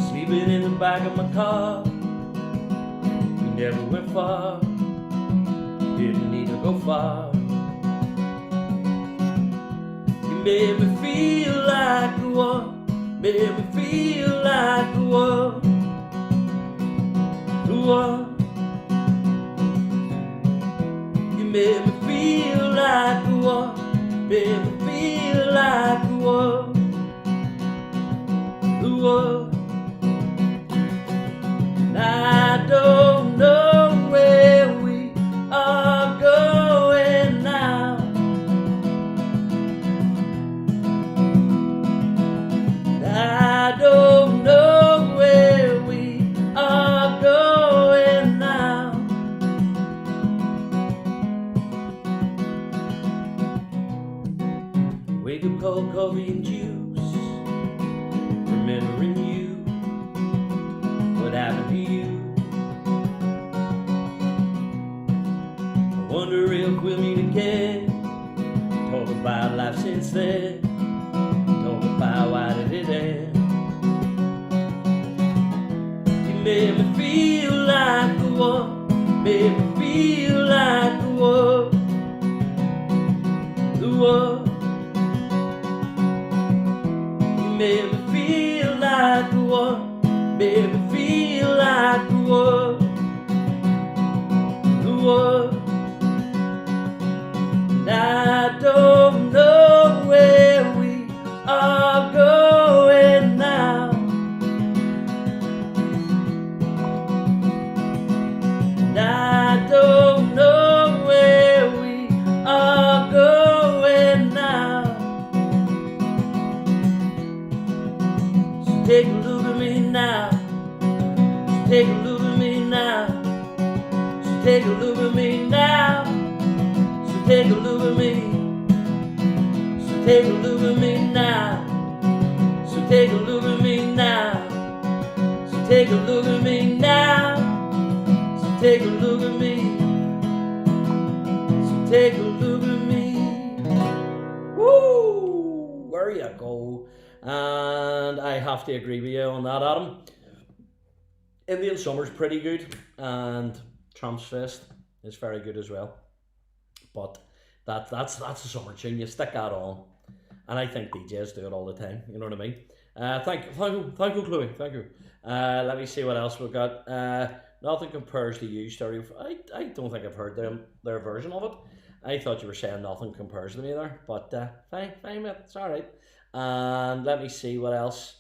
Sleeping in the back of my car, we never went far, didn't need to go far. Made me feel like the one, made me feel like the one, the one. You made me feel like the one, made me feel like the one, the one. And I don't know where we are going now. I don't know where we are going now. up cold coffee and juice, remembering you, what happened to you. I wonder if we'll meet again, talk about life since then, talk about why did it end. You made me feel like the one, made me feel like the one, the one. You made me feel like the one, made me feel like the one, the one. And I don't know where we are going now. And I don't know where we are going now. So take a look at me now. So take a look at me now. So take a look at me now. So take a look at me. So take a look at me now. So take a look at me now. So take a look at me now. So take a look at me. So take a look at me. Woo! Where you go? And I have to agree with you on that, Adam. Indian Summer's pretty good, and Tramps Fest is very good as well. But that's a summer tune. You stick that on, and I think DJs do it all the time. You know what I mean? Thank you, Chloe. Thank you. Let me see what else we've got. Nothing compares to you, Stereo. I don't think I've heard their version of it. I thought you were saying nothing compares to me there, but fine, mate. It's all right. And let me see what else.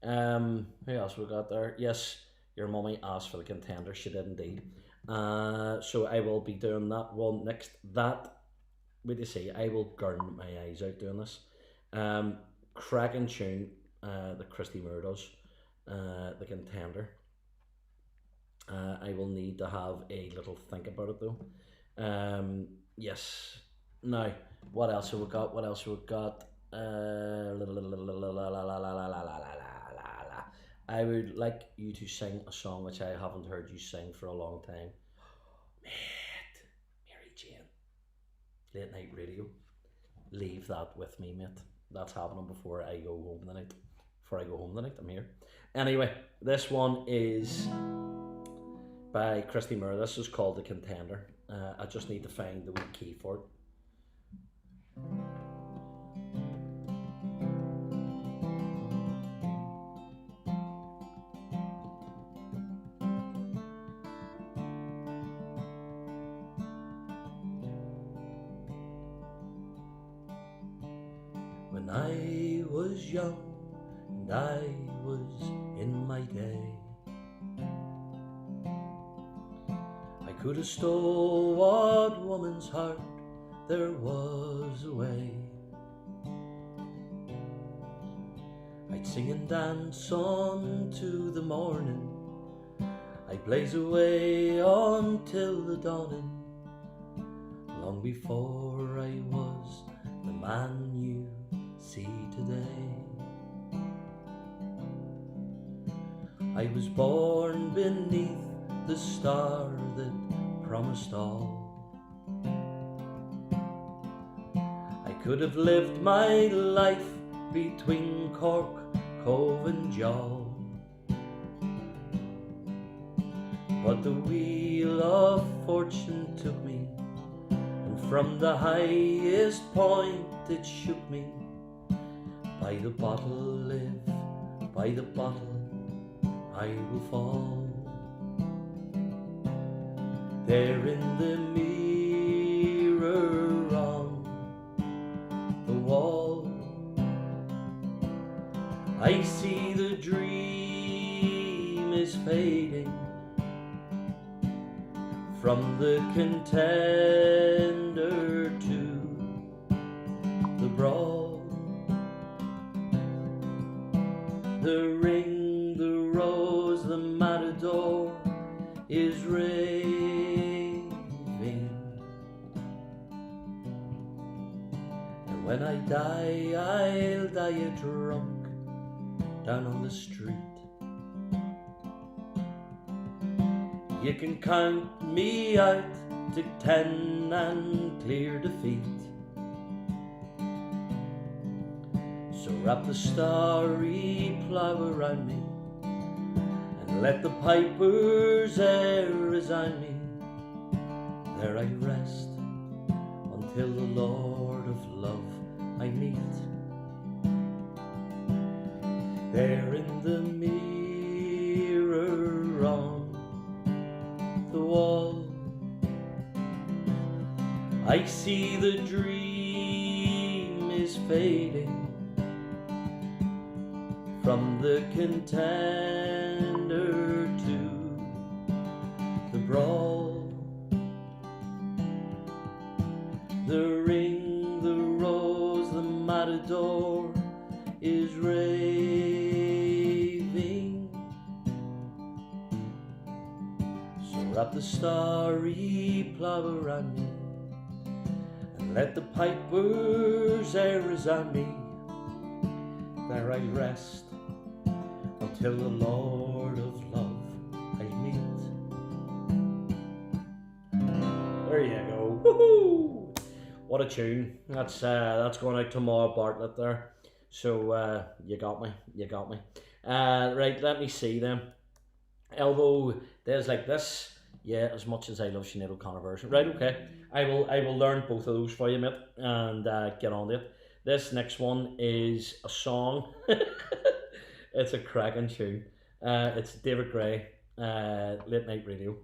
Who else we got there? Yes, your mummy asked for the contender. She did indeed. So I will be doing that one next. What do you say? I will gurn my eyes out doing this. Cracking tune that Christy Moore does. The contender. I will need to have a little think about it though. Yes. Now, what else have we got? I would like you to sing a song which I haven't heard you sing for a long time. Mate, Mary Jane. Late night radio. Leave that with me, mate. That's happening before I go home tonight. I'm here. Anyway, this one is by Christy Moore. This is called The Contender. I just need to find the wee key for it. When I was young and I was in my day, I could have stole what woman's heart there was away. I'd sing and dance on to the morning, I'd blaze away until the dawning, long before I was the man you see today. I was born beneath the star that promised all. I could have lived my life between Cork, Cove and Jowl, but the wheel of fortune took me, and from the highest point it shook me. By the bottle live, by the bottle I will fall. There in the mirror on the wall, I see the dream is fading from the contender to the brawl. The ring, the rose, the matador is raving. And When I die, I'll die a drunk down on the street. You can count me out to 10 and clear defeat. So wrap the starry plough around me and let the pipers e'er resign me. There I rest until the Lord of love I meet. There in the mirror on the wall, I see the dream is fading from the contender to the brawl. The ring, the rose, the matador is raving. So wrap the starry plough around me and let the pipers e'er resound me. There I rest until the Lord of love I meet. There you go. Woohoo! What a tune. That's going out to Ma Bartlett there. So you got me. Right, let me see then. Although there's like this, yeah, as much as I love Sinead O'Connor version. Right, okay. I will learn both of those for you, mate, and get on to it. This next one is a song. It's a cracking tune. It's David Gray, Late Night Radio,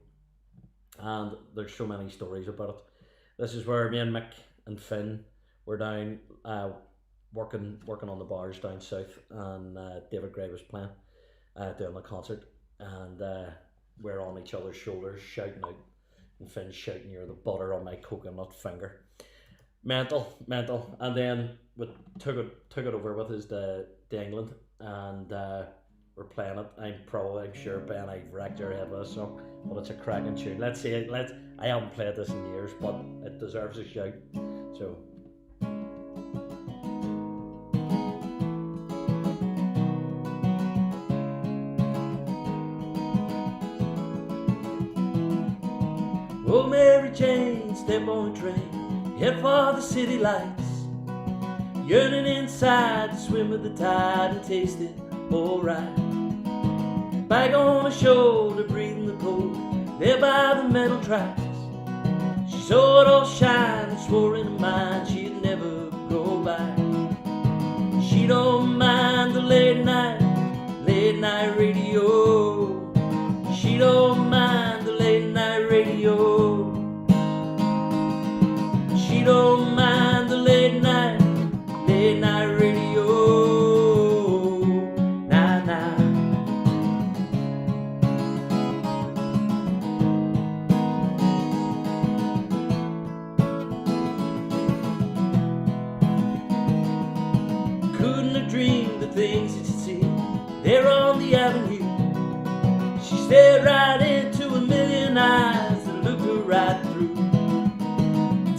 and there's so many stories about it. This is where me and Mick and Finn were down working on the bars down south, and David Gray was playing, doing a concert, and we're on each other's shoulders shouting out, and Finn's shouting, "You're the butter on my coconut finger." Mental, and then we took it over with us to England, and we're playing it. I'm sure Ben, I've wrecked your head with this song, but it's a cracking tune. Let's see it. I haven't played this in years, but it deserves a shout. So. Oh, Mary Jane, step on the train, head for the city lights, yearning inside to swim with the tide and taste it alright. Bag on her shoulder, breathing the cold, there by the metal tracks. She saw it all shine and swore in her mind she'd never go back. She don't mind the late night radio. She don't mind the late night radio. She don't mind the late night radio. Nah, nah. Couldn't have dreamed the things that you see there on the avenue. She stared right into a million eyes that looked her right through,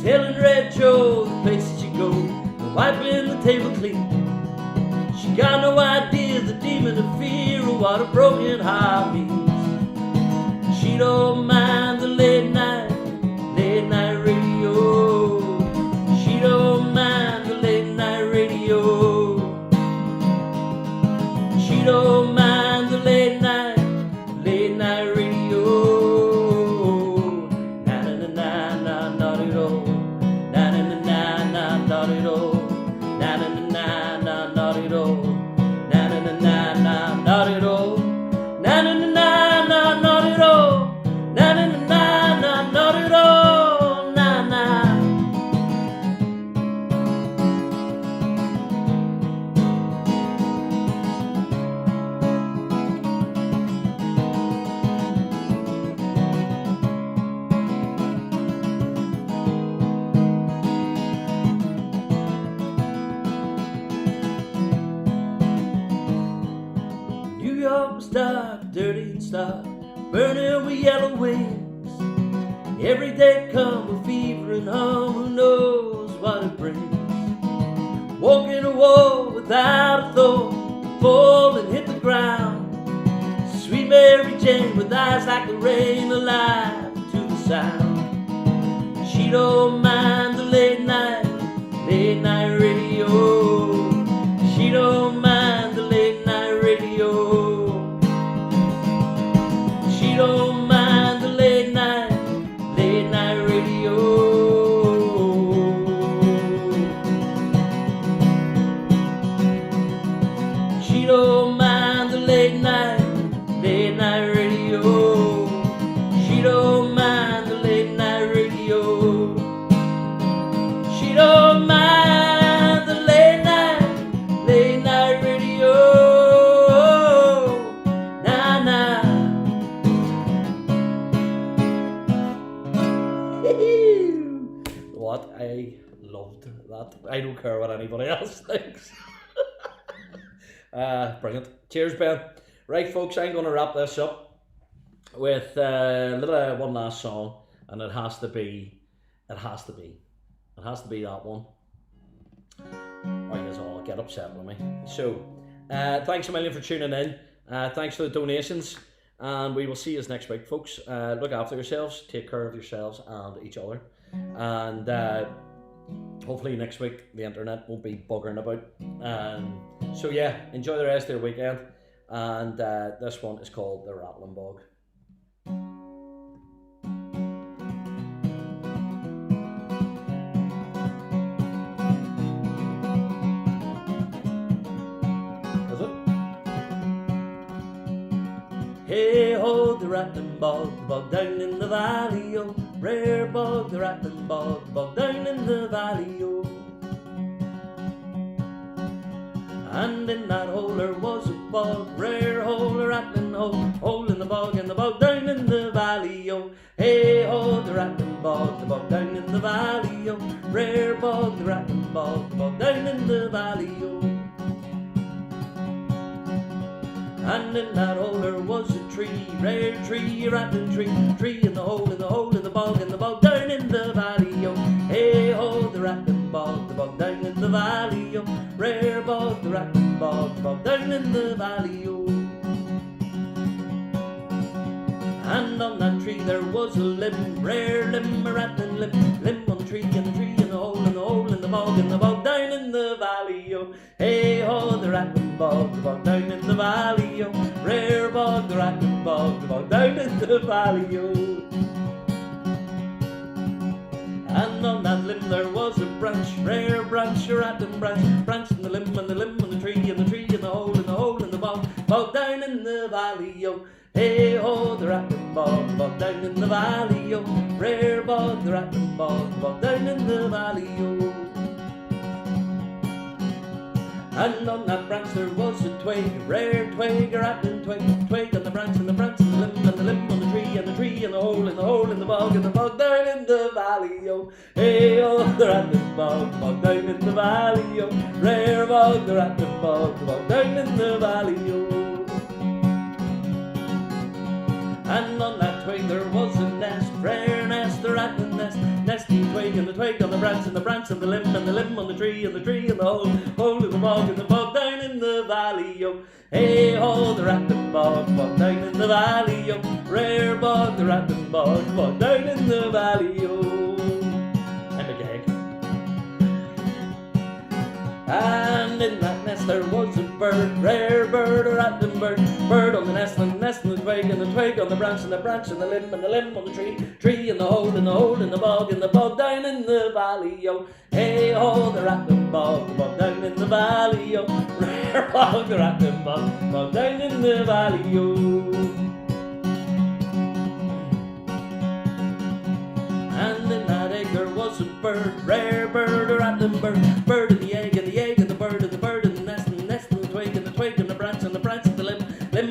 telling Red Joe the places you go, and wiping the table clean. She got no idea the demon of fear or what a broken heart means. She don't mind the late night radio. She don't mind the late night radio. She don't mind the late night radio. Na na na na na, not at all. Na na na na na, not at all. Na na na na na, not at all. Na na na na na, not at all. Na na na na na, not at all. Na na na na na, not at all. Na na. New York was dark, dirty and stark, burning with yellow wings. Every day come with fever and hum, who knows what it brings. without a thought, fall and hit the ground. Sweet Mary Jane with eyes like the rain, alive to the sound. She don't mind the late night radio. She don't mind the late night radio. She don't mind the late night radio. She don't mind the late night radio. She don't mind the late night radio. She don't mind the late night radio. Nah, nah. What? I loved that. I don't care what anybody else thinks. Brilliant. Cheers, Ben. Right, folks, I'm going to wrap this up with one last song, and it has to be that one. Or you all get upset with me. So, thanks a million for tuning in. Thanks for the donations, and we will see you next week, folks. Look after yourselves, take care of yourselves and each other, and hopefully next week the internet won't be buggering about. So yeah, enjoy the rest of your weekend, and this one is called The Rattling Bog. Hey ho, the rattling bog down in the valley, oh. Rare bog, the rattling bog down in the valley, oh. And in that hole there was a bog, rare hole, a rattling hole in the bog, and the bog down in the valley, oh. Hey ho, the rattling bog down in the valley, oh. Rare bog, the rattling bog down in the valley, oh. And in that hole there was a tree, rare tree, a rattling tree in the hole in the bog, and the bog down in the valley, oh. Hey ho, the rattling bog down in the valley, oh. Rare bog, the rattling bog down in the valley, oh. And on that tree there was a limb, rare limb, a rattling limb on the tree, and the tree in the hole in the bog, and the bog down in the valley, oh. Hey ho, the rattling bog down in the valley, oh. Rare bog, the rattling bog down in the valley, oh. And on that limb there was a branch, rare branch, a rattling branch in the limb on the tree, and the tree in the hole in the bog down in the valley, oh. Hey ho, the rattling bog down in the valley, oh. Rare bog, the rattling bog down in the valley, oh. And on that branch there was a twig, rare twig, a rattling twig on the branch, and the branch and the limb on the tree, and the tree in the hole in the bog, and the bog down in the valley, oh. Hey oh, the rattling bog down in the valley, oh. Rare bog, the rattling bog down in the valley, oh. And on that twig there was a nest, rare nest, a rattling nesty twig, and the twig on the branch, and the branch and the limb on the tree, and the tree in the hole in the bog, and the bog down in the valley, oh. Hey ho, the rattling bog down in the valley, oh. Rare bog, the rattling bog down in the valley, oh. I'm a gag. And in that nest there was a bird, rare bird, a rattling bird on the nest on the twig, and the twig on the branch, and the limb on the tree in the hole in the bog, and the bog down in the valley, oh. Hey ho, the rattling bog down in the valley, oh. Rare bog, the rattling bog down in the valley, oh. And in that egg there was a bird, rare bird, a rattling bird in the egg, and the bird in the nest in the twig, and the twig and the branch and the limb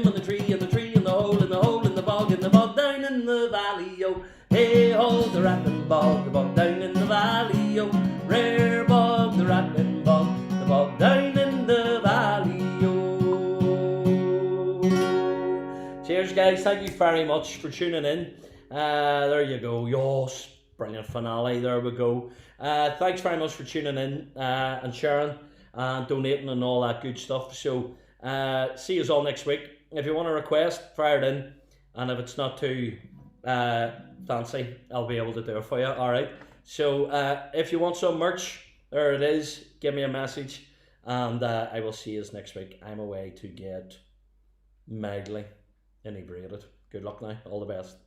on the tree, and the tree in the hole in the bog, and the bog down in the valley, oh. Hey ho, the rattling bog down in the valley, oh. Rare bog, the rattling bog down in the valley, oh. Cheers, guys. Thank you very much for tuning in. There you go. Yes. Brilliant finale, there we go. Thanks very much for tuning in and sharing. and donating and all that good stuff. So see you all next week. If you want to request, fire it in, and if it's not too fancy, I'll be able to do it for you. Alright, so if you want some merch, there it is. Give me a message, and I will see you next week. I'm away to get mildly inebriated. Good luck now, all the best.